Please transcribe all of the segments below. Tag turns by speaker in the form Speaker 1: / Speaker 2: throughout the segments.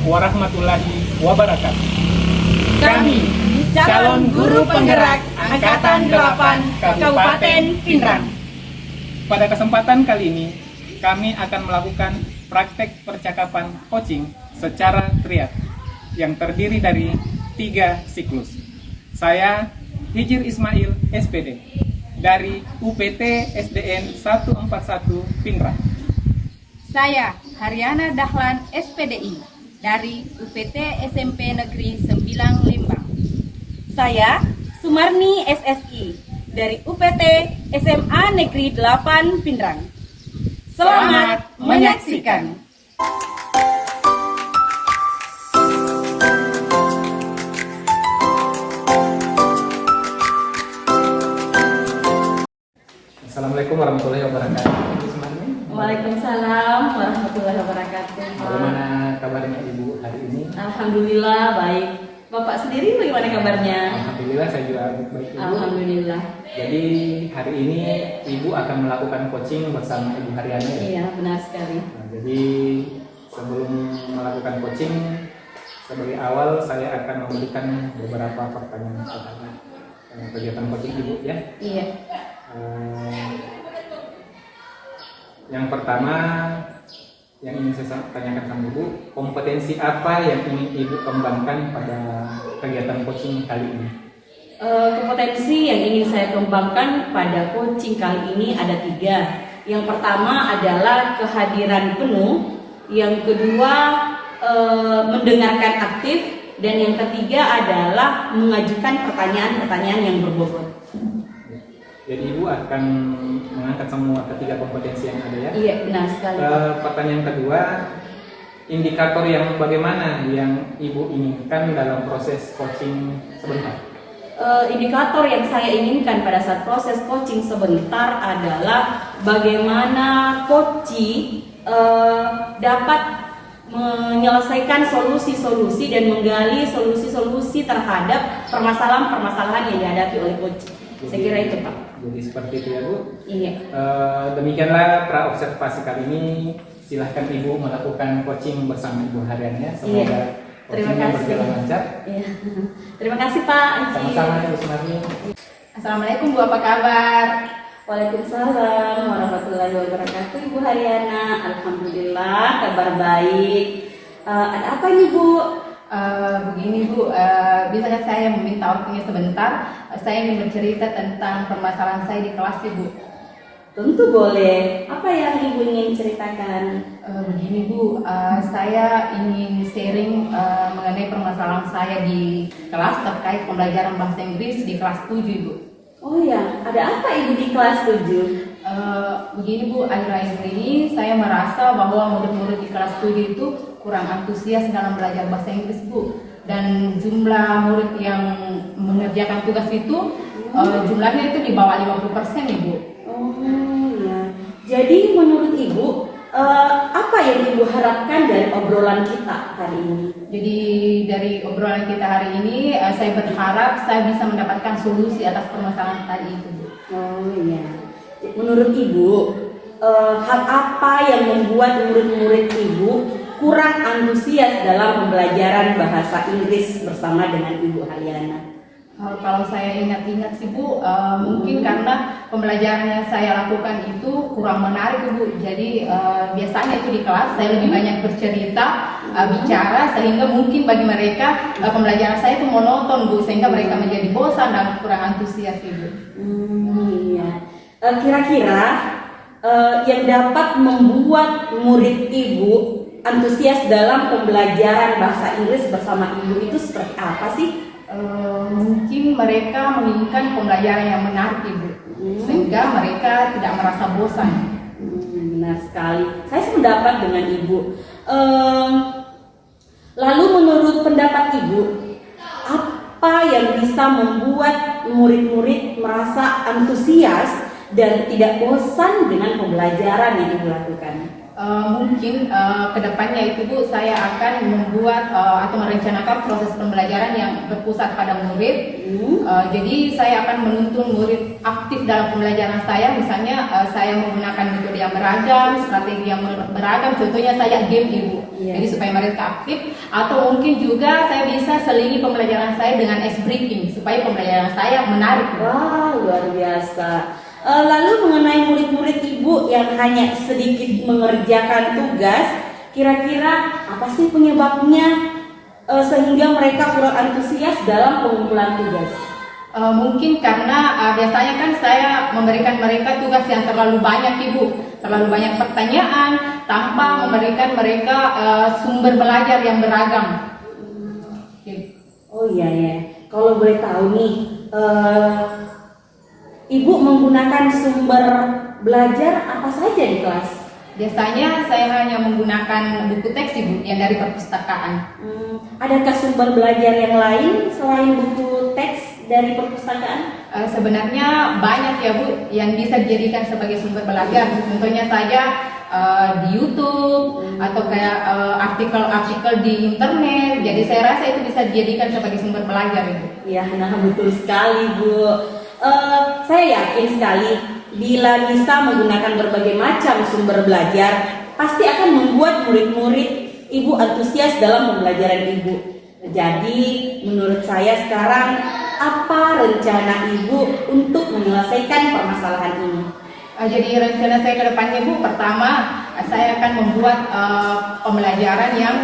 Speaker 1: warahmatullahi wabarakatuh.
Speaker 2: Kami, calon guru penggerak Angkatan 8 Kabupaten Pindrang.
Speaker 1: Pada kesempatan kali ini, kami akan melakukan praktek percakapan coaching secara triad yang terdiri dari 3 siklus. Saya Hijir Ismail, SPD, dari UPT SDN 141 Pindrang.
Speaker 2: Saya Haryana Dahlan, SPDI, dari UPT SMP Negeri 9 Lembang. Saya Sumarni, SSI, dari UPT SMA Negeri 8 Pindrang. Selamat menyaksikan.
Speaker 1: Assalamualaikum warahmatullahi wabarakatuh.
Speaker 3: Waalaikumsalam warahmatullahi wabarakatuh.
Speaker 1: Bagaimana kabarnya Ibu hari ini?
Speaker 3: Alhamdulillah baik. Bapak sendiri bagaimana kabarnya?
Speaker 1: Alhamdulillah saya juga baik Ibu.
Speaker 3: Alhamdulillah.
Speaker 1: Jadi hari ini Ibu akan melakukan coaching bersama Ibu Haryana ya?
Speaker 3: Iya benar sekali.
Speaker 1: Nah, jadi sebelum melakukan coaching, sebagai awal saya akan memberikan beberapa pertanyaan terkait kegiatan coaching Ibu ya.
Speaker 3: Iya.
Speaker 1: Yang pertama yang ingin saya tanyakan sama Ibu, kompetensi apa yang ingin Ibu kembangkan pada kegiatan coaching kali ini?
Speaker 3: Kompetensi yang ingin saya kembangkan pada coaching kali ini ada 3. Yang pertama adalah kehadiran penuh, yang kedua mendengarkan aktif, dan yang ketiga adalah mengajukan pertanyaan-pertanyaan yang berbobot.
Speaker 1: Jadi Ibu akan mengangkat semua ketiga kompetensi yang ada ya?
Speaker 3: Iya benar sekali.
Speaker 1: Pertanyaan kedua, indikator yang bagaimana yang Ibu inginkan dalam proses coaching sebentar?
Speaker 3: Indikator yang saya inginkan pada saat proses coaching sebentar adalah bagaimana coachee dapat menyelesaikan solusi-solusi dan menggali solusi-solusi terhadap permasalahan-permasalahan yang dihadapi oleh coachee. Saya kira itu Pak.
Speaker 1: Jadi seperti itu ya Bu?
Speaker 3: Iya.
Speaker 1: Demikianlah pra-observasi kali ini. Silahkan Ibu melakukan coaching bersama Ibu Haryana. Semoga
Speaker 3: Iya. Terima
Speaker 1: coachingnya
Speaker 3: kasih.
Speaker 1: berjalan lancar.
Speaker 3: Iya. Terima kasih Pak.
Speaker 1: Sama-sama Ibu Sumarni.
Speaker 2: Assalamualaikum Bu, apa kabar?
Speaker 3: Waalaikumsalam warahmatullahi wabarakatuh. Ibu Haryana, alhamdulillah kabar baik. Ada apa nih Bu?
Speaker 2: Begini Bu, bisa saya meminta waktunya sebentar? Saya ingin bercerita tentang permasalahan saya di kelas Bu.
Speaker 3: Tentu boleh. Apa yang Ibu ingin ceritakan?
Speaker 2: Begini Bu, saya ingin sharing mengenai permasalahan saya di kelas terkait pembelajaran bahasa Inggris di kelas 7 Bu.
Speaker 3: Oh ya, ada apa Ibu di kelas 7?
Speaker 2: Begini Bu, akhir-akhir ini saya merasa bahwa murid-murid di kelas 7 itu kurang antusias dalam belajar bahasa Inggris Bu, dan jumlah murid yang mengerjakan tugas itu jumlahnya itu di bawah 50% nih Bu.
Speaker 3: Oh ya, jadi menurut Ibu apa yang Ibu harapkan dari obrolan kita hari ini?
Speaker 2: Jadi dari obrolan kita hari ini saya berharap saya bisa mendapatkan solusi atas permasalahan tadi itu Bu.
Speaker 3: Oh iya, menurut Ibu hal apa yang membuat murid-murid Ibu kurang antusias dalam pembelajaran bahasa Inggris bersama dengan Ibu Haryana?
Speaker 2: Kalau saya ingat-ingat sih Bu, mungkin karena pembelajaran yang saya lakukan itu kurang menarik Bu. Jadi biasanya itu di kelas saya lebih banyak bercerita, bicara, sehingga mungkin bagi mereka pembelajaran saya itu monoton Bu, sehingga mereka menjadi bosan dan kurang antusias Bu.
Speaker 3: Iya. Kira-kira yang dapat membuat murid Ibu antusias dalam pembelajaran bahasa Inggris bersama Ibu itu seperti apa sih?
Speaker 2: Mungkin mereka menginginkan pembelajaran yang menarik Ibu, sehingga mereka tidak merasa bosan.
Speaker 3: Benar sekali, saya sependapat dengan Ibu. Lalu menurut pendapat Ibu, apa yang bisa membuat murid-murid merasa antusias dan tidak bosan dengan pembelajaran yang Ibu lakukan?
Speaker 2: Mungkin kedepannya itu Bu, saya akan membuat atau merencanakan proses pembelajaran yang berpusat pada murid. Jadi saya akan menuntun murid aktif dalam pembelajaran saya. Misalnya saya menggunakan metode yang beragam, strategi yang beragam. Contohnya saya game Ibu. Jadi supaya mereka aktif. Atau mungkin juga saya bisa selingi pembelajaran saya dengan ice breaking supaya pembelajaran saya menarik.
Speaker 3: Wah, luar biasa. Lalu mengenai murid-murid Ibu yang hanya sedikit mengerjakan tugas, kira-kira apa sih penyebabnya sehingga mereka kurang antusias dalam pengumpulan tugas?
Speaker 2: Mungkin karena biasanya kan saya memberikan mereka tugas yang terlalu banyak Ibu, terlalu banyak pertanyaan tanpa memberikan mereka sumber belajar yang beragam.
Speaker 3: Oh iya ya, kalau boleh tahu nih, Ibu menggunakan sumber belajar apa saja di kelas?
Speaker 2: Biasanya saya hanya menggunakan buku teks Ibu yang dari perpustakaan.
Speaker 3: Adakah sumber belajar yang lain selain buku teks dari perpustakaan?
Speaker 2: Sebenarnya banyak ya Bu yang bisa dijadikan sebagai sumber belajar. Contohnya saja di YouTube atau kayak artikel-artikel di internet. Jadi saya rasa itu bisa dijadikan sebagai sumber belajar Ibu.
Speaker 3: Ya, nah betul sekali Bu. Saya yakin sekali bila bisa menggunakan berbagai macam sumber belajar, pasti akan membuat murid-murid Ibu antusias dalam pembelajaran Ibu. Jadi, menurut saya sekarang, apa rencana Ibu untuk menyelesaikan permasalahan ini?
Speaker 2: Jadi rencana saya ke depannya Bu, pertama saya akan membuat pembelajaran yang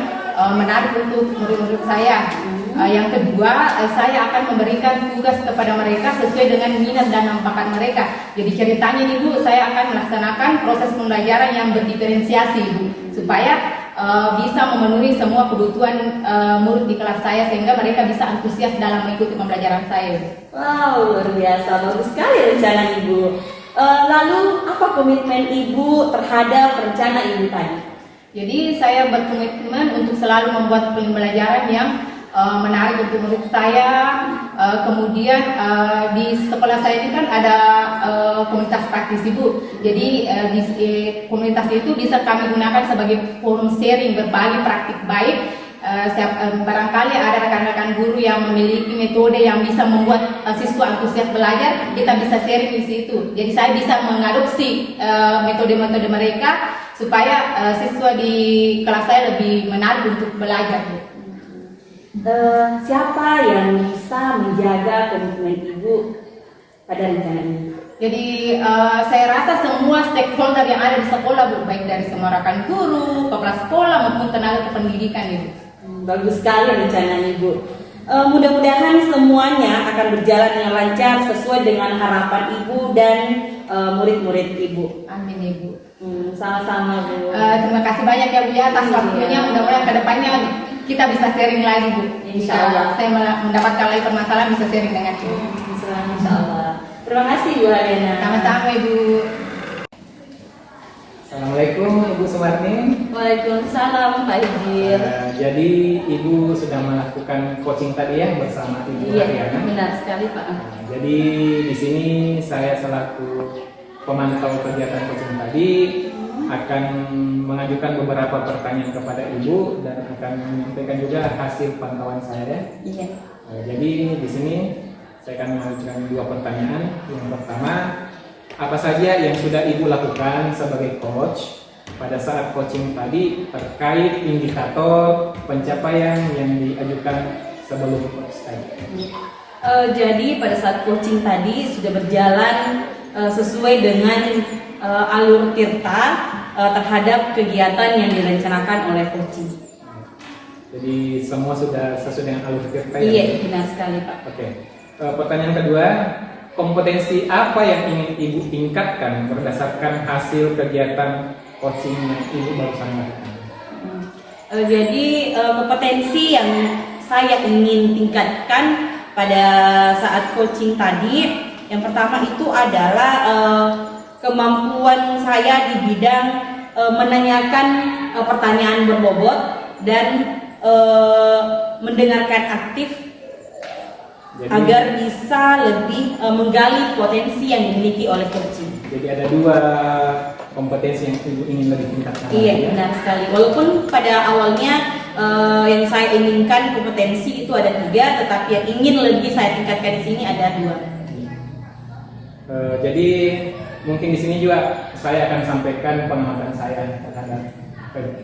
Speaker 2: menarik untuk murid-murid saya. Yang kedua, saya akan memberikan tugas kepada mereka sesuai dengan minat dan bakat mereka. Jadi ceritanya nih Bu, saya akan melaksanakan proses pembelajaran yang berdiferensiasi Bu, supaya bisa memenuhi semua kebutuhan murid di kelas saya sehingga mereka bisa antusias dalam mengikuti pembelajaran saya.
Speaker 3: Wow, luar biasa, bagus sekali rencana Ibu. Lalu apa komitmen Ibu terhadap rencana Ibu tadi?
Speaker 2: Jadi saya berkomitmen untuk selalu membuat pembelajaran yang menarik untuk murid saya. Kemudian di sekolah saya ini kan ada komunitas praktisi Bu. Jadi di komunitas itu bisa kami gunakan sebagai forum sharing berbagi praktik baik. Barangkali ada rekan-rekan guru yang memiliki metode yang bisa membuat siswa antusias belajar, kita bisa sharing di situ. Jadi saya bisa mengadopsi metode-metode mereka supaya siswa di kelas saya lebih menarik untuk belajar Bu.
Speaker 3: Siapa yang bisa menjaga komitmen Ibu pada rencana ini?
Speaker 2: Jadi saya rasa semua stakeholder yang ada di sekolah Bu, baik dari semua rekan guru, kepala sekolah maupun tenaga kependidikan Ibu.
Speaker 3: Bagus sekali rencana Ibu. Mudah-mudahan semuanya akan berjalan dengan lancar sesuai dengan harapan Ibu dan murid-murid Ibu.
Speaker 2: Amin Ibu.
Speaker 3: Sama-sama Bu.
Speaker 2: Terima kasih banyak ya Bu ya atas waktunya. Mudah-mudahan kedepannya kita bisa sharing lagi Bu.
Speaker 3: Insya Allah.
Speaker 2: Saya mendapatkan lagi permasalahan bisa sharing dengan Ibu.
Speaker 3: Insya Allah. Terima kasih Bu Adena.
Speaker 2: Sama-sama Ibu.
Speaker 1: Assalamualaikum Ibu Sumarni.
Speaker 3: Waalaikumsalam Pak Hijir.
Speaker 1: Jadi Ibu sudah melakukan coaching tadi ya bersama Ibu
Speaker 3: Iya,
Speaker 1: Ariana.
Speaker 3: benar sekali Pak.
Speaker 1: Jadi di sini saya selaku pemantau kegiatan coaching tadi akan mengajukan beberapa pertanyaan kepada Ibu dan akan menyampaikan juga hasil pantauan saya.
Speaker 3: Iya.
Speaker 1: Jadi di sini saya akan mengajukan dua pertanyaan. Yang pertama, apa saja yang sudah Ibu lakukan sebagai coach pada saat coaching tadi terkait indikator pencapaian yang diajukan sebelum coach tadi?
Speaker 3: Jadi pada saat coaching tadi sudah berjalan sesuai dengan alur tirta terhadap kegiatan yang direncanakan oleh coaching.
Speaker 1: Jadi semua sudah sesuai dengan alur tirta ya?
Speaker 3: Iya, benar sekali Pak.
Speaker 1: Oke. Pertanyaan kedua, kompetensi apa yang ingin Ibu tingkatkan berdasarkan hasil kegiatan coaching yang Ibu barusan lakukan?
Speaker 3: Jadi kompetensi yang saya ingin tingkatkan pada saat coaching tadi, yang pertama itu adalah kemampuan saya di bidang menanyakan pertanyaan berbobot dan mendengarkan aktif. Jadi, agar bisa lebih menggali potensi yang dimiliki oleh coaching.
Speaker 1: Jadi ada dua kompetensi yang ibu ingin lebih tingkatkan.
Speaker 3: Iya,
Speaker 1: lagi, ya.
Speaker 3: benar sekali. Walaupun pada awalnya yang saya inginkan kompetensi itu ada 3, tetapi yang ingin lebih saya tingkatkan di sini ada 2.
Speaker 1: Jadi mungkin di sini juga saya akan sampaikan pengamatan saya terhadap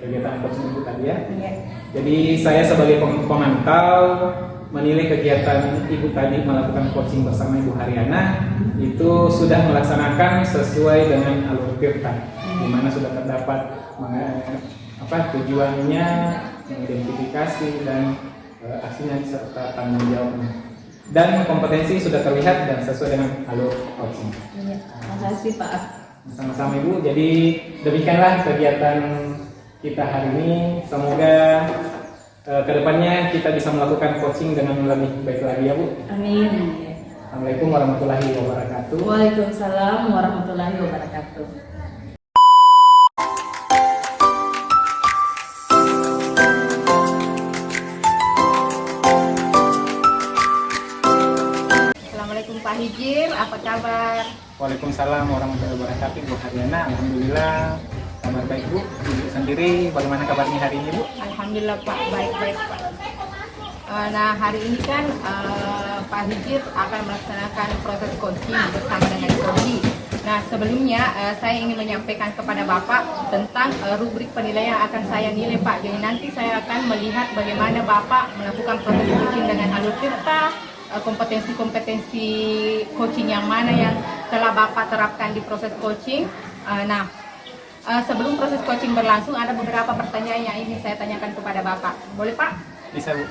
Speaker 1: kegiatan coaching ibu tadi ya.
Speaker 3: Iya.
Speaker 1: Jadi saya sebagai pemantau menilai kegiatan ibu tadi melakukan coaching bersama Ibu Haryana itu sudah melaksanakan sesuai dengan alur Tirta, di mana sudah terdapat tujuannya, mengidentifikasi dan aksinya serta tanggung jawabnya. Dan kompetensi sudah terlihat dan sesuai dengan alur coaching.
Speaker 3: Iya, terima kasih Pak.
Speaker 1: Sama-sama Ibu. Jadi demikianlah kegiatan kita hari ini. Semoga kedepannya kita bisa melakukan coaching dengan lebih baik lagi ya Bu.
Speaker 3: Amin.
Speaker 1: Assalamualaikum warahmatullahi wabarakatuh.
Speaker 3: Waalaikumsalam warahmatullahi wabarakatuh.
Speaker 2: Assalamualaikum Pak Hijir, apa kabar?
Speaker 1: Waalaikumsalam warahmatullahi wabarakatuh Bu Haryana. Alhamdulillah kabar baik Bu. Ibu sendiri bagaimana kabarnya hari ini Bu?
Speaker 2: Alhamdulillah Pak, baik-baik Pak. Nah hari ini kan Pak Hijir akan melaksanakan proses coaching bersama dengan Koji. Nah sebelumnya saya ingin menyampaikan kepada Bapak tentang rubrik penilaian yang akan saya nilai Pak. Jadi nanti saya akan melihat bagaimana Bapak melakukan proses coaching dengan alur Tirta, kompetensi-kompetensi coaching yang mana yang telah Bapak terapkan di proses coaching. Sebelum proses coaching berlangsung ada beberapa pertanyaan yang ingin saya tanyakan kepada Bapak. Boleh Pak?
Speaker 1: Bisa Bu.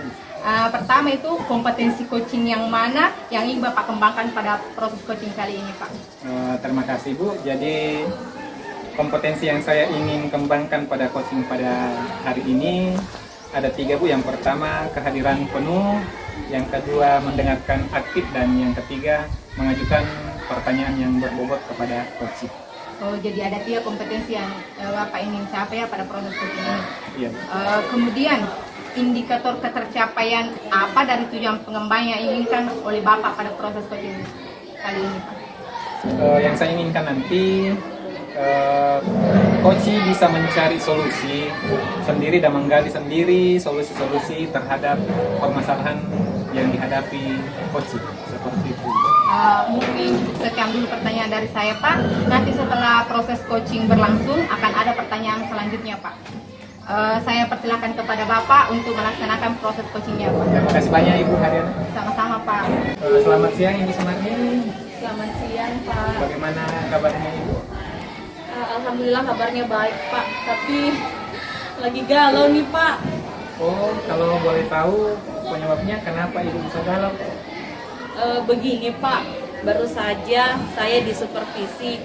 Speaker 2: Pertama itu kompetensi coaching yang mana yang ingin Bapak kembangkan pada proses coaching kali ini Pak?
Speaker 1: Terima kasih Bu. Jadi kompetensi yang saya ingin kembangkan pada coaching pada hari ini ada 3 Bu. Yang pertama kehadiran penuh, yang kedua mendengarkan aktif, dan yang ketiga mengajukan pertanyaan yang berbobot kepada coaching.
Speaker 2: Oh, jadi ada 3 kompetensi yang Bapak ingin capai pada proses coaching ini.
Speaker 1: Iya.
Speaker 2: Kemudian indikator ketercapaian apa dari tujuan pengembang yang inginkan oleh Bapak pada proses coaching kali ini Pak?
Speaker 1: Yang saya inginkan nanti coach bisa mencari solusi sendiri dan menggali sendiri solusi-solusi terhadap permasalahan yang dihadapi coach, seperti itu.
Speaker 2: Mungkin sekian dulu pertanyaan dari saya Pak. Nanti setelah proses coaching berlangsung akan ada pertanyaan selanjutnya Pak. Saya persilakan kepada Bapak untuk melaksanakan proses coachingnya Pak.
Speaker 1: Terima kasih banyak Ibu Haryana.
Speaker 2: Sama-sama Pak.
Speaker 1: Selamat siang Ibu Sumarni.
Speaker 3: Selamat siang Pak.
Speaker 1: Bagaimana kabarnya Ibu?
Speaker 3: Alhamdulillah kabarnya baik Pak, tapi lagi galau nih Pak.
Speaker 1: Oh, kalau boleh tahu penyebabnya kenapa Ibu bisa galau?
Speaker 3: Begini Pak, baru saja saya disupervisi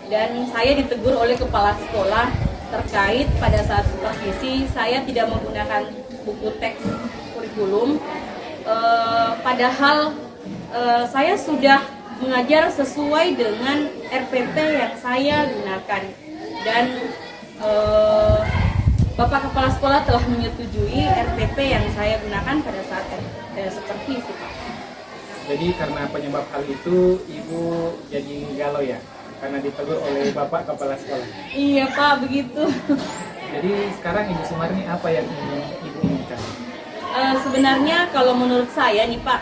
Speaker 3: dan saya ditegur oleh kepala sekolah terkait pada saat supervisi saya tidak menggunakan buku teks kurikulum, padahal saya sudah mengajar sesuai dengan RPP yang saya gunakan, dan Bapak Kepala Sekolah telah menyetujui RPP yang saya gunakan pada saat supervisi Pak.
Speaker 1: Jadi karena penyebab hal itu Ibu jadi galau ya? Karena ditegur oleh Bapak Kepala Sekolah?
Speaker 3: Iya Pak, begitu.
Speaker 1: Jadi sekarang Ibu Sumarni apa yang ingin Ibu inginkan?
Speaker 3: Sebenarnya kalau menurut saya nih Pak,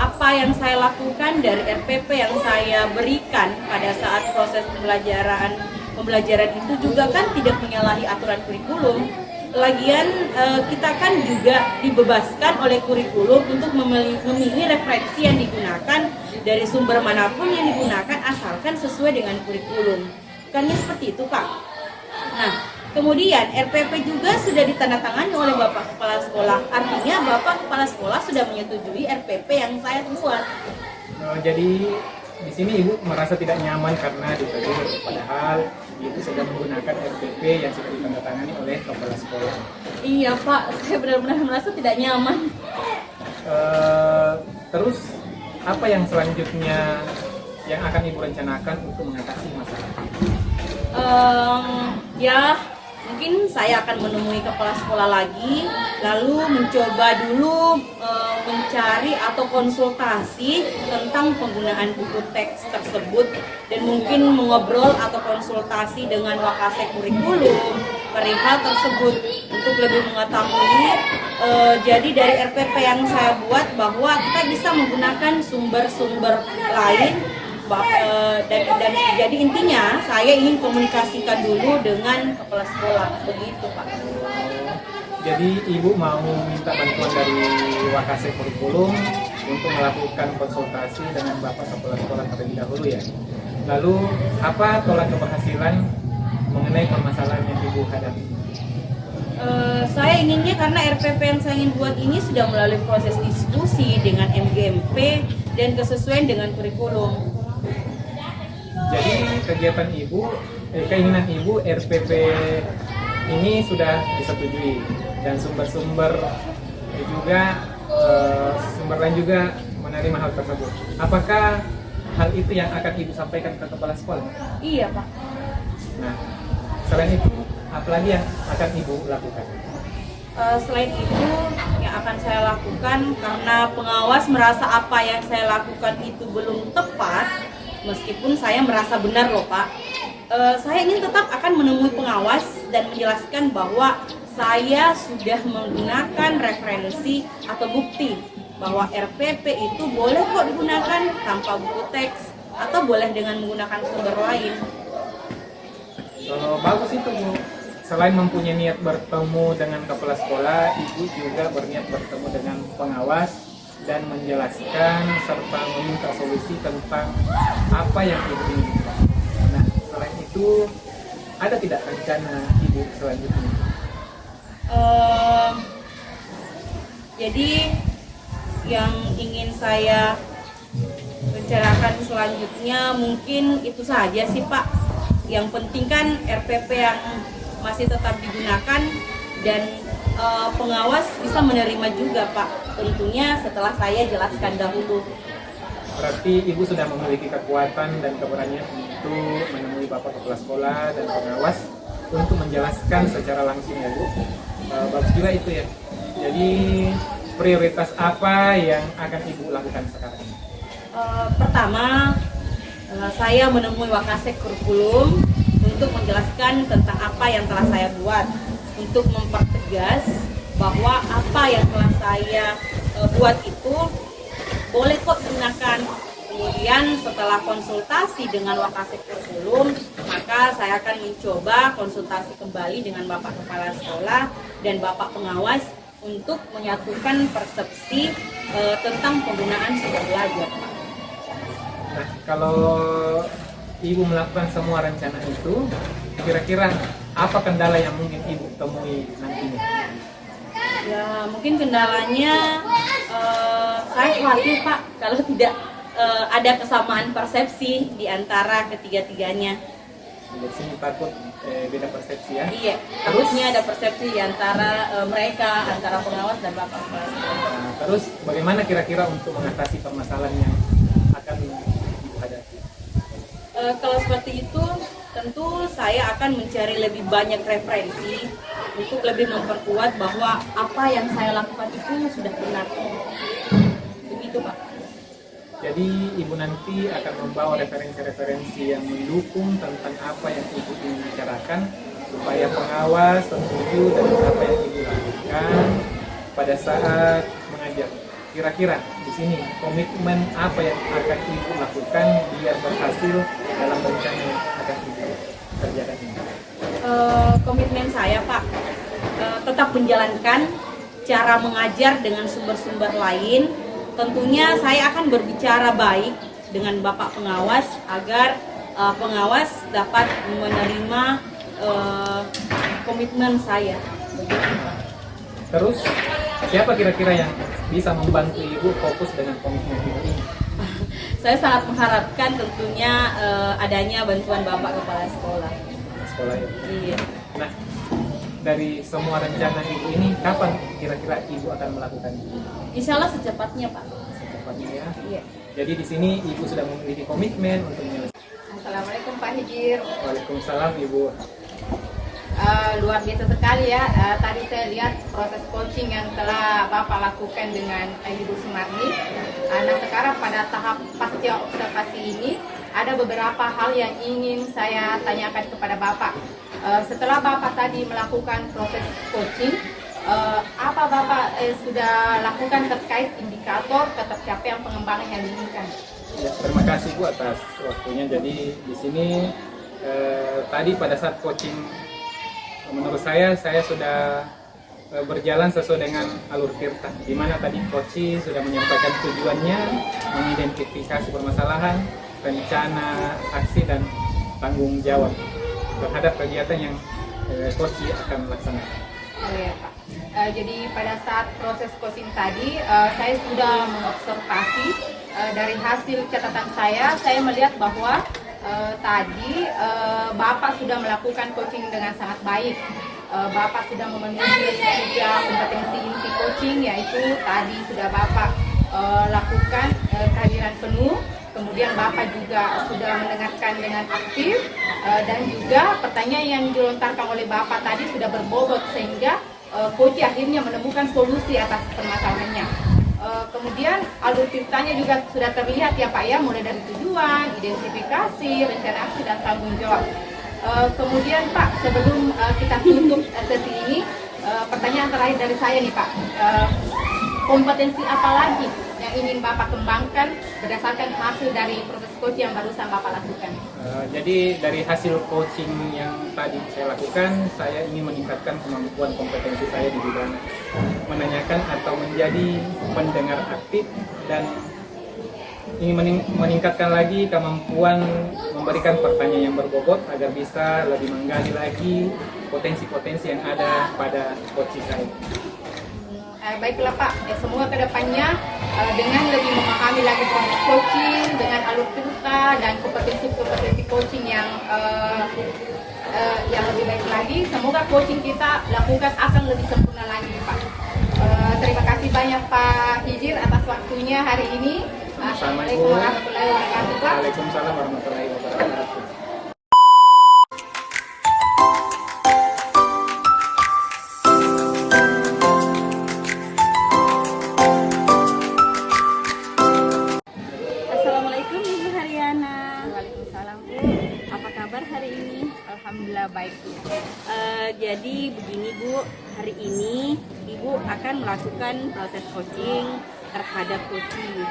Speaker 3: apa yang saya lakukan dari RPP yang saya berikan pada saat proses pembelajaran itu juga kan tidak menyalahi aturan kurikulum. Lagian kita kan juga dibebaskan oleh kurikulum untuk memilih referensi yang digunakan dari sumber manapun yang digunakan asalkan sesuai dengan kurikulum. Bukannya seperti itu Pak. Nah, kemudian RPP juga sudah ditandatangani oleh Bapak Kepala Sekolah. Artinya Bapak Kepala Sekolah sudah menyetujui RPP yang saya buat.
Speaker 1: Jadi di sini Ibu merasa tidak nyaman karena ditegur, padahal Ibu sudah menggunakan RPP yang sudah ditandatangani oleh Kepala Sekolah.
Speaker 3: Iya Pak, saya benar-benar merasa tidak nyaman.
Speaker 1: Terus apa yang selanjutnya yang akan Ibu rencanakan untuk mengatasi masalah itu?
Speaker 3: Ya, mungkin saya akan menemui kepala sekolah lagi, lalu mencoba dulu mencari atau konsultasi tentang penggunaan buku teks tersebut dan mungkin mengobrol atau konsultasi dengan wakase kurikulum perihal tersebut untuk lebih mengetahui. Jadi dari RPP yang saya buat bahwa kita bisa menggunakan sumber-sumber lain dan jadi intinya saya ingin komunikasikan dulu dengan kepala sekolah, begitu Pak.
Speaker 1: Jadi Ibu mau minta bantuan dari wakase kurikulum untuk melakukan konsultasi dengan Bapak Kepala Sekolah terlebih dahulu ya. Lalu apa tolak keberhasilan mengenai permasalahan yang Ibu hadapi?
Speaker 3: Saya inginnya karena RPP yang saya ingin buat ini sudah melalui proses diskusi dengan MGMP dan kesesuaian dengan kurikulum.
Speaker 1: Jadi kegiatan Ibu, keinginan Ibu RPP ini sudah disetujui dan sumber-sumber juga sumber lain juga menerima hal tersebut. Apakah hal itu yang akan Ibu sampaikan ke kepala sekolah?
Speaker 3: Iya Pak.
Speaker 1: Nah, selain itu apalagi yang akan Ibu lakukan?
Speaker 3: Selain itu yang akan saya lakukan karena pengawas merasa apa yang saya lakukan itu belum tepat, meskipun saya merasa benar loh Pak. Saya ingin tetap akan menemui pengawas dan menjelaskan bahwa saya sudah menggunakan referensi atau bukti bahwa RPP itu boleh kok digunakan tanpa buku teks atau boleh dengan menggunakan sumber lain.
Speaker 1: Bagus itu Bu. Selain mempunyai niat bertemu dengan kepala sekolah, Ibu juga berniat bertemu dengan pengawas dan menjelaskan serta meminta solusi tentang apa yang Ibu inginkan. Nah, selain itu ada tidak rencana Ibu selanjutnya?
Speaker 3: Jadi yang ingin saya rencanakan selanjutnya mungkin itu saja sih Pak. Yang penting kan RPP yang masih tetap digunakan dan pengawas bisa menerima juga Pak. Tentunya setelah saya jelaskan dahulu.
Speaker 1: Berarti Ibu sudah memiliki kekuatan dan keberanian untuk menemui Bapak Kepala Sekolah dan pengawas untuk menjelaskan secara langsung ya Bu. Bagus juga itu ya. Jadi prioritas apa yang akan Ibu lakukan sekarang?
Speaker 3: Pertama, saya menemui wakase kurikulum untuk menjelaskan tentang apa yang telah saya buat, untuk mempertegas bahwa apa yang telah saya buat itu boleh kok digunakan. Kemudian setelah konsultasi dengan wakase kurikulum, maka saya akan mencoba konsultasi kembali dengan Bapak Kepala Sekolah dan Bapak Pengawas untuk menyatukan persepsi tentang penggunaan sumber belajar.
Speaker 1: Nah, kalau Ibu melakukan semua rencana itu, kira-kira apa kendala yang mungkin Ibu temui nantinya?
Speaker 3: Ya, mungkin kendalanya saya khawatir Pak kalau tidak ada kesamaan persepsi di antara ketiga-tiganya.
Speaker 1: Di sini takut beda persepsi ya?
Speaker 3: Iya, harusnya ada persepsi di antara mereka, antara pengawas dan Bapak Kepala Sekolah.
Speaker 1: Nah, terus bagaimana kira-kira untuk mengatasi permasalahan yang akan Ibu hadapi?
Speaker 3: Kalau seperti itu, tentu saya akan mencari lebih banyak referensi untuk lebih memperkuat bahwa apa yang saya lakukan itu sudah benar. Begitu Pak.
Speaker 1: Jadi Ibu nanti akan membawa referensi-referensi yang mendukung tentang apa yang Ibu ingin bicarakan supaya pengawas setuju dengan apa yang Ibu lakukan pada saat mengajar. Kira-kira di sini komitmen apa yang akan Ibu lakukan biar berhasil dalam rencana yang akan Ibu kerjakan ini?
Speaker 3: Komitmen saya Pak, tetap menjalankan cara mengajar dengan sumber-sumber lain. Tentunya saya akan berbicara baik dengan Bapak Pengawas agar pengawas dapat menerima komitmen saya.
Speaker 1: Terus siapa kira-kira yang bisa membantu Ibu fokus dengan komitmen Ibu ini?
Speaker 3: Saya sangat mengharapkan tentunya adanya bantuan Bapak Kepala Sekolah.
Speaker 1: Sekolah ya?
Speaker 3: Iya.
Speaker 1: Nah, dari semua rencana Ibu ini, kapan kira-kira Ibu akan melakukannya?
Speaker 3: Insya Allah secepatnya Pak.
Speaker 1: Secepatnya ya.
Speaker 3: Iya.
Speaker 1: Jadi di sini Ibu sudah memiliki komitmen untuk menyelesaikan.
Speaker 2: Assalamualaikum Pak Hijir.
Speaker 1: Waalaikumsalam Ibu.
Speaker 2: luar biasa sekali ya. Tadi saya lihat proses coaching yang telah Bapak lakukan dengan Ibu Sumarni. Nah, sekarang pada tahap pasca observasi ini ada beberapa hal yang ingin saya tanyakan kepada Bapak. Setelah Bapak tadi melakukan proses coaching, apa Bapak sudah lakukan terkait indikator ketercapaian pengembangan yang diinginkan?
Speaker 1: Ya, terima kasih Bu atas waktunya. Jadi di sini tadi pada saat coaching, menurut saya sudah berjalan sesuai dengan alur tirta, di mana tadi coach sudah menyampaikan tujuannya, mengidentifikasi permasalahan, rencana, aksi dan tanggung jawab terhadap kegiatan yang coach akan laksanakan.
Speaker 2: Oh ya Pak. Jadi pada saat proses coaching tadi, saya sudah mengobservasi dari hasil catatan saya melihat bahwa tadi Bapak sudah melakukan coaching dengan sangat baik. Bapak sudah memenuhi 3 kompetensi inti coaching, yaitu tadi sudah Bapak lakukan kehadiran penuh, kemudian Bapak juga sudah mendengarkan dengan aktif, dan juga pertanyaan yang dilontarkan oleh Bapak tadi sudah berbobot sehingga coach akhirnya menemukan solusi atas permasalahannya. Kemudian alur ceritanya juga sudah terlihat ya Pak ya, mulai dari tujuan, identifikasi, rencana aksi dan tanggung jawab. Kemudian Pak, sebelum kita tutup sesi ini, pertanyaan terakhir dari saya nih Pak, kompetensi apa lagi yang ingin Bapak kembangkan berdasarkan hasil dari proses coaching yang barusan Bapak lakukan?
Speaker 1: Jadi dari hasil coaching yang tadi saya lakukan, saya ingin meningkatkan kemampuan kompetensi saya di bidang menanyakan atau menjadi pendengar aktif, dan ingin meningkatkan lagi kemampuan memberikan pertanyaan yang berbobot agar bisa lebih menggali lagi potensi-potensi yang ada pada coaching saya.
Speaker 2: Baiklah Pak, semua kedepannya dengan lebih memahami lagi proses coaching, dengan alur cerita dan kompetensi coaching yang lebih baik lagi, semoga coaching kita lakukan akan lebih sempurna lagi Pak. Terima kasih banyak Pak Hijir atas waktunya hari ini. Assalamualaikum warahmatullahi wabarakatuh Pak.
Speaker 1: Waalaikumsalam warahmatullahi wabarakatuh.
Speaker 3: Assalamualaikum Ibu Haryana.
Speaker 2: Waalaikumsalam.
Speaker 3: Apa kabar hari ini?
Speaker 2: Alhamdulillah baik.
Speaker 3: Jadi begini Bu, hari ini Ibu akan melakukan proses coaching terhadap coaching.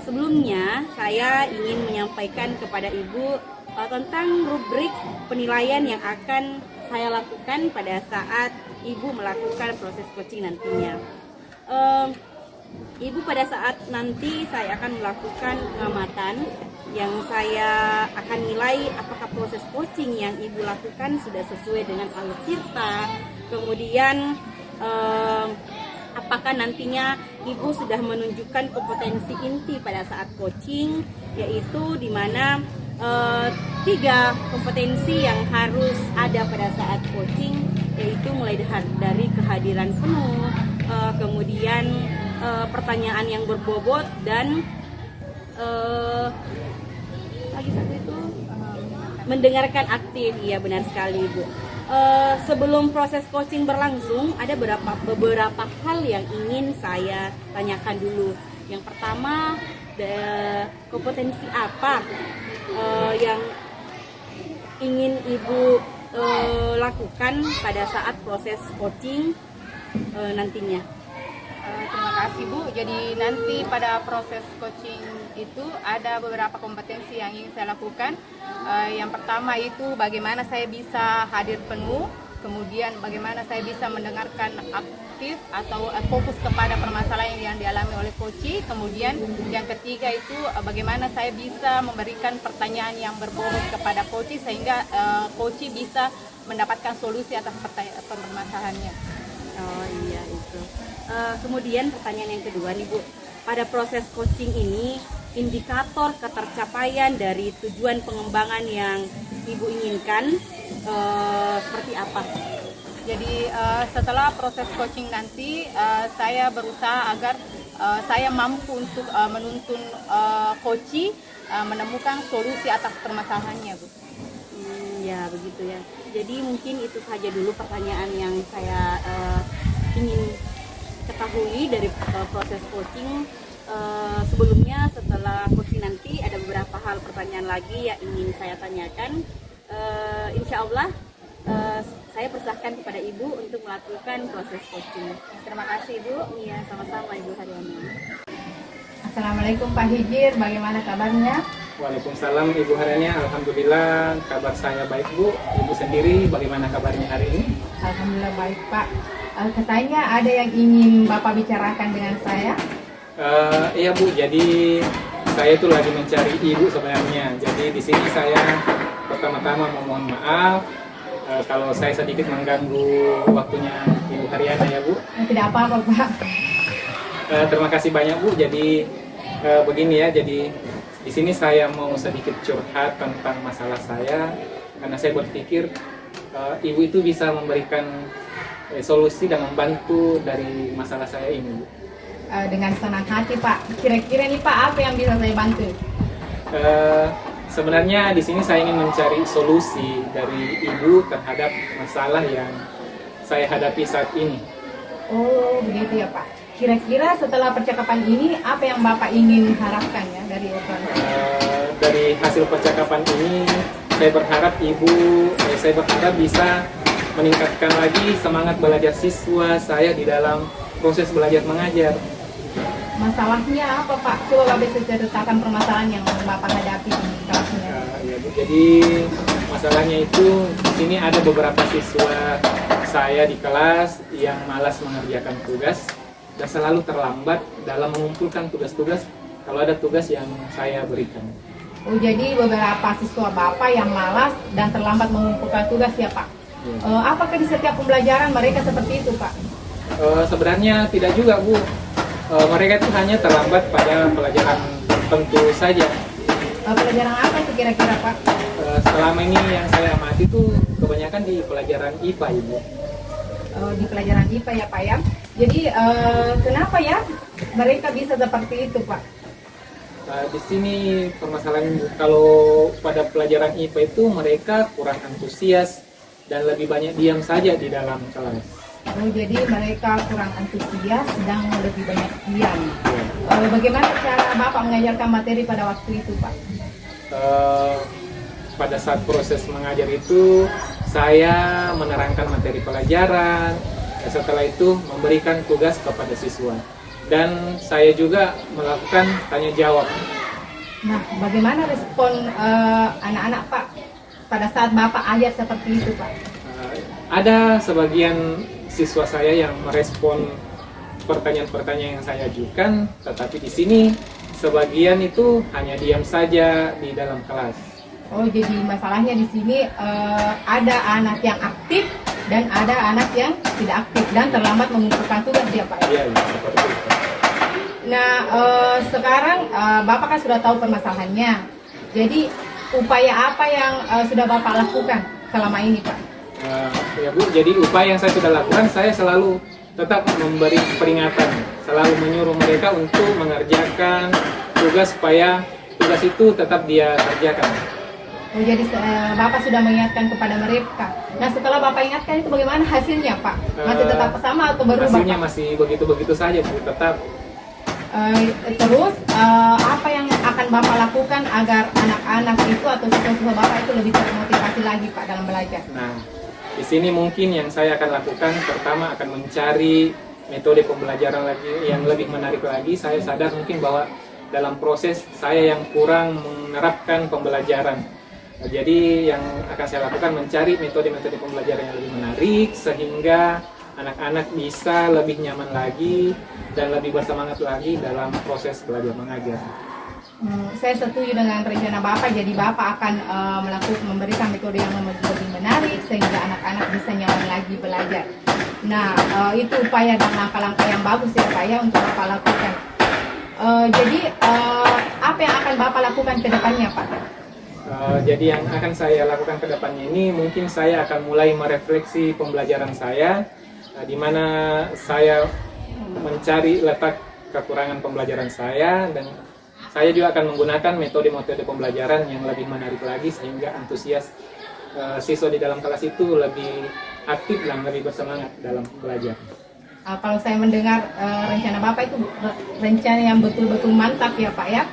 Speaker 3: Sebelumnya saya ingin menyampaikan kepada Ibu tentang rubrik penilaian yang akan saya lakukan pada saat Ibu melakukan proses coaching nantinya. Ibu pada saat nanti saya akan melakukan pengamatan yang saya akan nilai apakah proses coaching yang Ibu lakukan sudah sesuai dengan alur tirta, kemudian apakah nantinya Ibu sudah menunjukkan kompetensi inti pada saat coaching, yaitu di mana 3 kompetensi yang harus ada pada saat coaching, yaitu mulai dari kehadiran penuh, kemudian pertanyaan yang berbobot, dan lagi satu itu mendengarkan aktif. Iya benar sekali Ibu. Sebelum proses coaching berlangsung, ada beberapa hal yang ingin saya tanyakan dulu. Yang pertama, kompetensi apa yang ingin Ibu lakukan pada saat proses coaching nantinya?
Speaker 2: Terima kasih Bu. Jadi nanti pada proses coaching itu ada beberapa kompetensi yang ingin saya lakukan. Yang pertama itu bagaimana saya bisa hadir penuh, kemudian bagaimana saya bisa mendengarkan aktif atau fokus kepada permasalahan yang dialami oleh coach. Kemudian yang ketiga itu bagaimana saya bisa memberikan pertanyaan yang berbobot kepada coach sehingga coach bisa mendapatkan solusi atas permasalahannya.
Speaker 3: Oh iya itu. Kemudian pertanyaan yang kedua nih Bu, pada proses coaching ini indikator ketercapaian dari tujuan pengembangan yang Ibu inginkan seperti apa?
Speaker 2: Jadi setelah proses coaching nanti saya berusaha agar saya mampu untuk menuntun coach menemukan solusi atas permasalahannya Bu.
Speaker 3: Ya, begitu ya. Jadi mungkin itu saja dulu pertanyaan yang saya ingin ketahui dari proses coaching. Sebelumnya setelah coaching nanti ada beberapa hal pertanyaan lagi yang ingin saya tanyakan. Insya Allah saya persilahkan kepada Ibu untuk melakukan proses coaching. Terima kasih Ibu. Iya, sama-sama Ibu Haryani.
Speaker 2: Assalamualaikum Pak Hijir, bagaimana kabarnya?
Speaker 1: Waalaikumsalam Ibu Haryani, alhamdulillah kabar saya baik Bu. Ibu sendiri bagaimana kabarnya hari ini?
Speaker 2: Alhamdulillah baik Pak. Katanya ada yang ingin Bapak bicarakan dengan saya?
Speaker 1: Iya Bu, jadi saya itu lagi mencari Ibu sebenarnya. Jadi di sini saya pertama-tama mohon maaf kalau saya sedikit mengganggu waktunya Ibu Haryani ya Bu.
Speaker 2: Tidak apa-apa Pak.
Speaker 1: Terima kasih banyak Bu. Jadi begini ya, jadi di sini saya mau sedikit curhat tentang masalah saya karena saya berpikir Ibu itu bisa memberikan solusi dan membantu dari masalah saya ini Bu.
Speaker 2: Dengan senang hati Pak. Kira-kira nih Pak apa yang bisa saya bantu?
Speaker 1: Sebenarnya di sini saya ingin mencari solusi dari Ibu terhadap masalah yang saya hadapi saat ini.
Speaker 2: Oh begitu ya Pak. Kira-kira setelah percakapan ini apa yang Bapak ingin harapkan ya dari obrolan?
Speaker 1: Dari hasil percakapan ini saya berharap saya berharap bisa meningkatkan lagi semangat belajar siswa saya di dalam proses belajar mengajar.
Speaker 2: Masalahnya apa Pak? Coba Bapak bisa ceritakan permasalahan yang Bapak hadapi di kelasnya.
Speaker 1: Ya, Bu. Jadi masalahnya itu di sini ada beberapa siswa saya di kelas yang malas mengerjakan tugas dan selalu terlambat dalam mengumpulkan tugas-tugas kalau ada tugas yang saya berikan.
Speaker 2: Oh jadi beberapa siswa Bapak yang malas dan terlambat mengumpulkan tugas ya Pak? Ya. Apakah di setiap pembelajaran mereka seperti itu Pak?
Speaker 1: Sebenarnya tidak juga Bu. Mereka itu hanya terlambat pada pelajaran tertentu saja.
Speaker 2: Pelajaran apa itu kira-kira Pak?
Speaker 1: Selama ini yang saya amati itu kebanyakan di pelajaran IPA Ibu.
Speaker 2: Di pelajaran IPA ya Pak ya. Jadi kenapa ya mereka bisa seperti itu Pak?
Speaker 1: Di sini permasalahan kalau pada pelajaran IPA itu mereka kurang antusias dan lebih banyak diam saja di dalam kelas.
Speaker 2: Oh, jadi mereka kurang antusias dan lebih banyak diam. Bagaimana cara Bapak mengajarkan materi pada waktu itu Pak?
Speaker 1: Pada saat proses mengajar itu saya menerangkan materi pelajaran, dan setelah itu memberikan tugas kepada siswa dan saya juga melakukan tanya jawab.
Speaker 2: Nah, bagaimana respon anak-anak Pak pada saat Bapak ajar seperti itu Pak?
Speaker 1: Ada sebagian siswa saya yang merespon pertanyaan-pertanyaan yang saya ajukan, tetapi di sini sebagian itu hanya diam saja di dalam kelas.
Speaker 2: Oh, jadi masalahnya di sini ada anak yang aktif dan ada anak yang tidak aktif dan terlambat mengumpulkan tugas ya Pak?
Speaker 1: Iya, seperti itu.
Speaker 2: Nah, sekarang Bapak kan sudah tahu permasalahannya. Jadi upaya apa yang sudah Bapak lakukan selama ini Pak?
Speaker 1: Ya Bu, jadi upaya yang saya sudah lakukan, saya selalu tetap memberi peringatan, selalu menyuruh mereka untuk mengerjakan tugas supaya tugas itu tetap dia kerjakan.
Speaker 2: Oh, jadi Bapak sudah mengingatkan kepada mereka. Nah, setelah Bapak ingatkan itu bagaimana hasilnya Pak? Masih tetap sama atau berubah?
Speaker 1: Hasilnya
Speaker 2: Bapak?
Speaker 1: masih begitu-begitu saja Bu, tetap.
Speaker 2: Terus apa yang akan Bapak lakukan agar anak-anak itu atau siswa-siswa Bapak itu lebih termotivasi lagi Pak dalam belajar?
Speaker 1: Nah, di sini mungkin yang saya akan lakukan pertama akan mencari metode pembelajaran lagi yang lebih menarik lagi. Saya sadar mungkin bahwa dalam proses saya yang kurang menerapkan pembelajaran. Jadi yang akan saya lakukan mencari metode-metode pembelajaran yang lebih menarik sehingga anak-anak bisa lebih nyaman lagi dan lebih bersemangat lagi dalam proses belajar mengajar.
Speaker 2: Saya setuju dengan rencana Bapak, jadi Bapak akan memberikan metode yang lebih menarik sehingga anak-anak bisa nyaman lagi belajar. Nah, itu upaya dan langkah-langkah yang bagus ya Pak ya untuk Bapak lakukan. Jadi apa yang akan Bapak lakukan ke depannya Pak?
Speaker 1: Jadi yang akan saya lakukan ke depannya ini mungkin saya akan mulai merefleksi pembelajaran saya, di mana saya mencari letak kekurangan pembelajaran saya dan saya juga akan menggunakan metode-metode pembelajaran yang lebih menarik lagi sehingga antusias siswa di dalam kelas itu lebih aktif dan lebih bersemangat dalam belajar.
Speaker 2: Kalau saya mendengar rencana Bapak itu rencana yang betul-betul mantap ya Pak ya.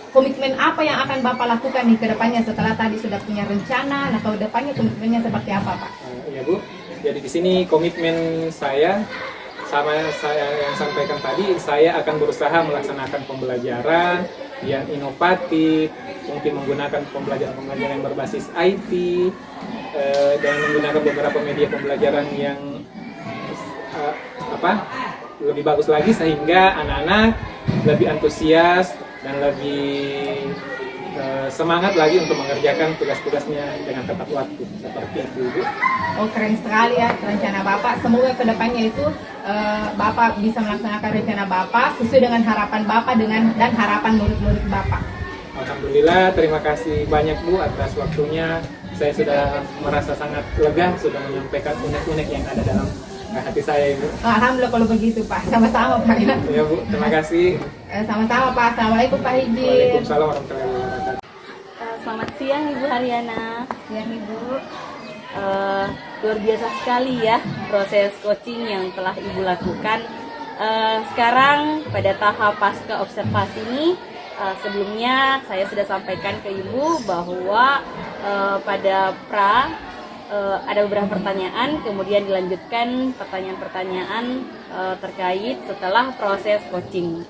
Speaker 2: Komitmen apa yang akan Bapak lakukan nih ke depannya setelah tadi sudah punya rencana? Nah, kalau depannya komitmennya seperti apa Pak?
Speaker 1: Iya Bu, jadi di sini komitmen saya sama saya yang sampaikan tadi, saya akan berusaha melaksanakan pembelajaran yang inovatif, mungkin menggunakan pembelajaran yang berbasis IT, dan menggunakan beberapa media pembelajaran yang lebih bagus lagi sehingga anak-anak lebih antusias dan lebih semangat lagi untuk mengerjakan tugas-tugasnya dengan tepat waktu seperti itu Bu.
Speaker 2: Oh keren sekali ya rencana Bapak. Semoga kedepannya itu Bapak bisa melaksanakan rencana Bapak sesuai dengan harapan Bapak dan harapan murid-murid Bapak.
Speaker 1: Alhamdulillah, terima kasih banyak Bu atas waktunya. Saya sudah merasa sangat lega sudah menyampaikan unek-unek yang ada dalam hati saya Ibu.
Speaker 2: Alhamdulillah kalau begitu Pak. Sama-sama Pak ya.
Speaker 1: Ya Bu, terima kasih.
Speaker 2: Sama-sama Pak. Assalamualaikum Pak Hidin.
Speaker 1: Waalaikumsalam warahmatullahi wabarakatuh.
Speaker 3: Selamat siang Ibu Haryana.
Speaker 2: Siang Ibu.
Speaker 3: Luar biasa sekali ya proses coaching yang telah Ibu lakukan. Sekarang pada tahap pasca observasi ini, sebelumnya saya sudah sampaikan ke Ibu bahwa pada ada beberapa pertanyaan, kemudian dilanjutkan pertanyaan-pertanyaan terkait setelah proses coaching.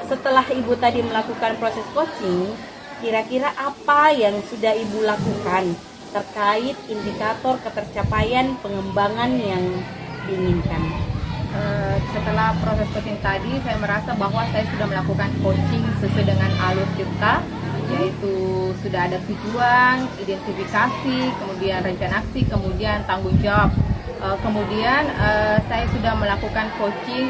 Speaker 3: Setelah Ibu tadi melakukan proses coaching, kira-kira apa yang sudah Ibu lakukan terkait indikator ketercapaian pengembangan yang diinginkan?
Speaker 2: Setelah proses coaching tadi, saya merasa bahwa saya sudah melakukan coaching sesuai dengan alur kita, yaitu sudah ada tujuan, identifikasi, kemudian rencana aksi, kemudian tanggung jawab. Kemudian saya sudah melakukan coaching,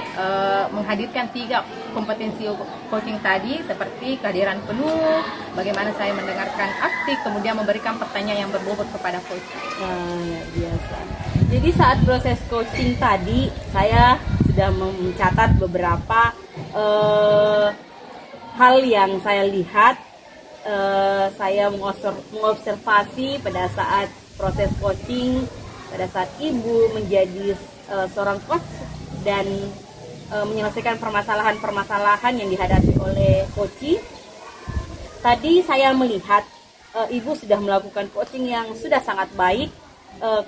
Speaker 2: menghadirkan 3 kompetensi coaching tadi seperti kehadiran penuh, bagaimana saya mendengarkan aktif, kemudian memberikan pertanyaan yang berbobot kepada coach.
Speaker 3: Biasa. Jadi saat proses coaching tadi saya sudah mencatat beberapa hal yang saya lihat. Saya mengobservasi pada saat proses coaching, pada saat Ibu menjadi seorang coach dan menyelesaikan permasalahan-permasalahan yang dihadapi oleh coach. Tadi saya melihat Ibu sudah melakukan coaching yang sudah sangat baik.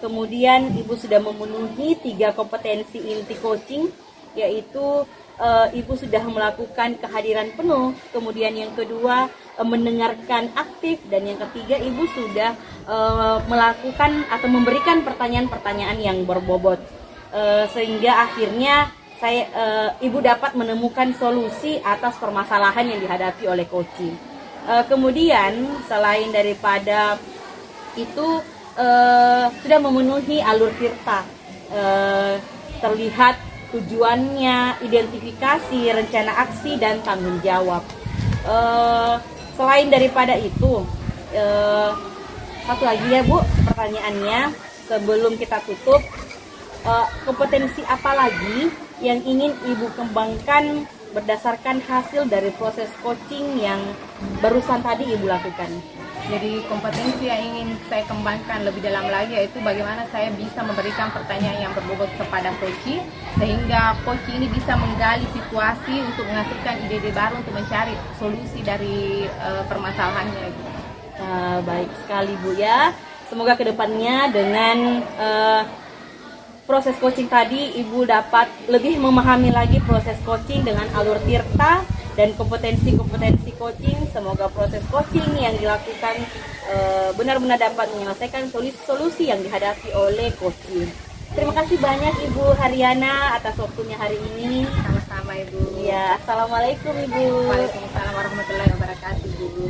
Speaker 3: Kemudian Ibu sudah memenuhi 3 kompetensi inti coaching, yaitu Ibu sudah melakukan kehadiran penuh, kemudian yang kedua mendengarkan aktif, dan yang ketiga Ibu sudah melakukan atau memberikan pertanyaan-pertanyaan yang berbobot, sehingga akhirnya Ibu dapat menemukan solusi atas permasalahan yang dihadapi oleh coaching. Kemudian selain daripada itu sudah memenuhi alur tirta, terlihat tujuannya, identifikasi, rencana aksi, dan tanggung jawab. Selain daripada itu, satu lagi ya Bu, pertanyaannya sebelum kita tutup, kompetensi apa lagi yang ingin Ibu kembangkan berdasarkan hasil dari proses coaching yang barusan tadi Ibu lakukan?
Speaker 2: Jadi kompetensi yang ingin saya kembangkan lebih dalam lagi yaitu bagaimana saya bisa memberikan pertanyaan yang berbobot kepada coach, sehingga coach ini bisa menggali situasi untuk menghasilkan ide-ide baru untuk mencari solusi dari permasalahannya.
Speaker 3: Baik sekali Bu ya. Semoga kedepannya dengan proses coaching tadi Ibu dapat lebih memahami lagi proses coaching dengan alur tirta dan kompetensi-kompetensi coaching. Semoga proses coaching yang dilakukan benar-benar dapat menyelesaikan solusi-solusi yang dihadapi oleh coaching. Terima kasih banyak Ibu Haryana atas waktunya hari ini.
Speaker 2: Sama-sama Ibu.
Speaker 3: Ya, assalamualaikum Ibu.
Speaker 2: Waalaikumsalam warahmatullahi wabarakatuh Ibu.